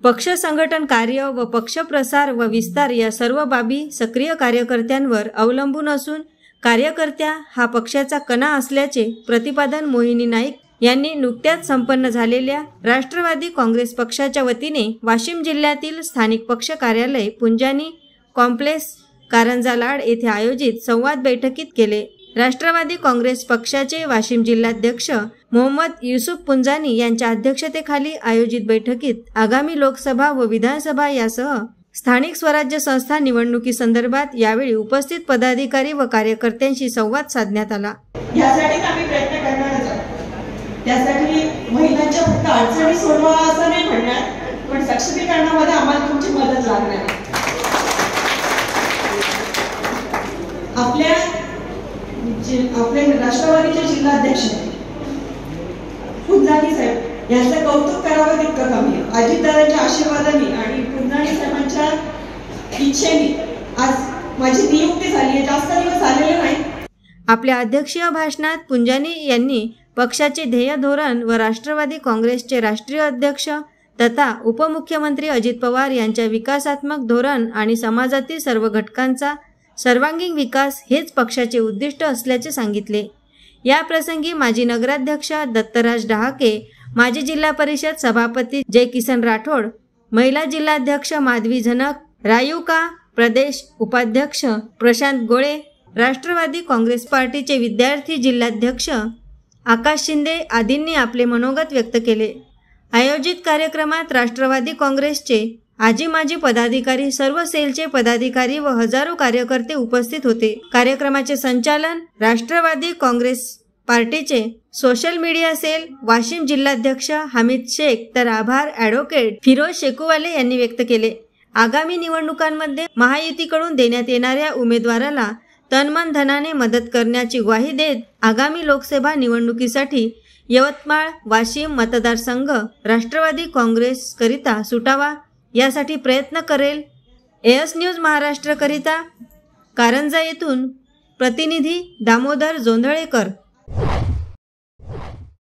पक्ष संघटन कार्य व पक्ष प्रसार व विस्तार या सर्व बाबी सक्रिय कार्यकर्त्यांवर अवलंबून असून कार्यकर्त्या हा पक्षाचा कणा असल्याचे प्रतिपादन मोहिनी नाईक यांनी नुकत्याच संपन्न झालेल्या राष्ट्रवादी काँग्रेस पक्षाच्या वतीने वाशिम जिल्ह्यातील स्थानिक पक्ष कार्यालय पुंजानी कॉम्प्लेक्स कारंजा लाड येथे आयोजित संवाद बैठकीत केले। राष्ट्रवादी काँग्रेस पक्षाचे वाशिम जिल्हाध्यक्ष मोहम्मद युसुफ पुंजानी यांच्या अध्यक्षतेखाली आयोजित बैठकीत आगामी लोकसभा व विधानसभा यासह स्थानिक स्वराज्य संस्था निवडणुकीसंदर्भात यावेळी उपस्थित पदाधिकारी व कार्यकर्त्यांशी संवाद साधण्यात आला। यासाठी आम्ही प्रयत्न करणारच आहोत। त्यासाठी महिलांच्या फक्त अडचणी सोडवा असं नाही म्हणणार, पण सक्षमीकरणामध्ये आम्हाला तुमची मदत लागणार आहे। आपल्या राष्ट्रवादीचे जिल्हाध्यक्ष पुंजानी साहेब यांचं कौतुक करावं तितकं कमी आहे। अजितदादांच्या आशीर्वादाने आणि पुंजानी साहेबांच्या इच्छेने आज माझी नियुक्ती झाली आहे। जास्त दिवस आलेले नाही। आपल्या अध्यक्षीय भाषणात पुंजानी यांनी पक्षाचे ध्येय धोरण व राष्ट्रवादी काँग्रेसचे राष्ट्रीय अध्यक्ष तथा उपमुख्यमंत्री अजित पवार यांच्या विकासात्मक धोरण आणि समाजातील सर्व घटकांचा सर्वांगीण विकास हेच पक्षाचे उद्दिष्ट असल्याचे सांगितले। या प्रसंगी माजी नगराध्यक्ष दत्तराज डहाके, माजी जिल्हा परिषद सभापती जय किसन राठोड, महिला जिल्हाध्यक्ष माधवी झनक, रायुका प्रदेश उपाध्यक्ष प्रशांत गोळे, राष्ट्रवादी काँग्रेस पार्टीचे विद्यार्थी जिल्हाध्यक्ष आकाश शिंदे आदींनी आपले मनोगत व्यक्त केले। आयोजित कार्यक्रमात राष्ट्रवादी काँग्रेसचे आजी माजी पदाधिकारी, सर्व सेलचे पदाधिकारी व हजारो कार्यकर्ते उपस्थित होते। कार्यक्रमाचे संचालन राष्ट्रवादी काँग्रेस पार्टीचे सोशल मीडिया सेल वाशिम जिल्हाध्यक्ष हमीद शेख तर आभार ॲडव्होकेट फिरोज शेकुवाले यांनी व्यक्त केले। आगामी निवडणुकांमध्ये महायुतीकडून देण्यात येणाऱ्या उमेदवाराला तनमन धनाने मदत करण्याची ग्वाही देत आगामी लोकसभा निवडणुकीसाठी यवतमाळ वाशिम मतदारसंघ राष्ट्रवादी काँग्रेस करिता सुटावा यासाठी प्रयत्न करेल। एएस न्यूज महाराष्ट्र करिता कारंजा येथून प्रतिनिधी दामोदर जोंधळेकर।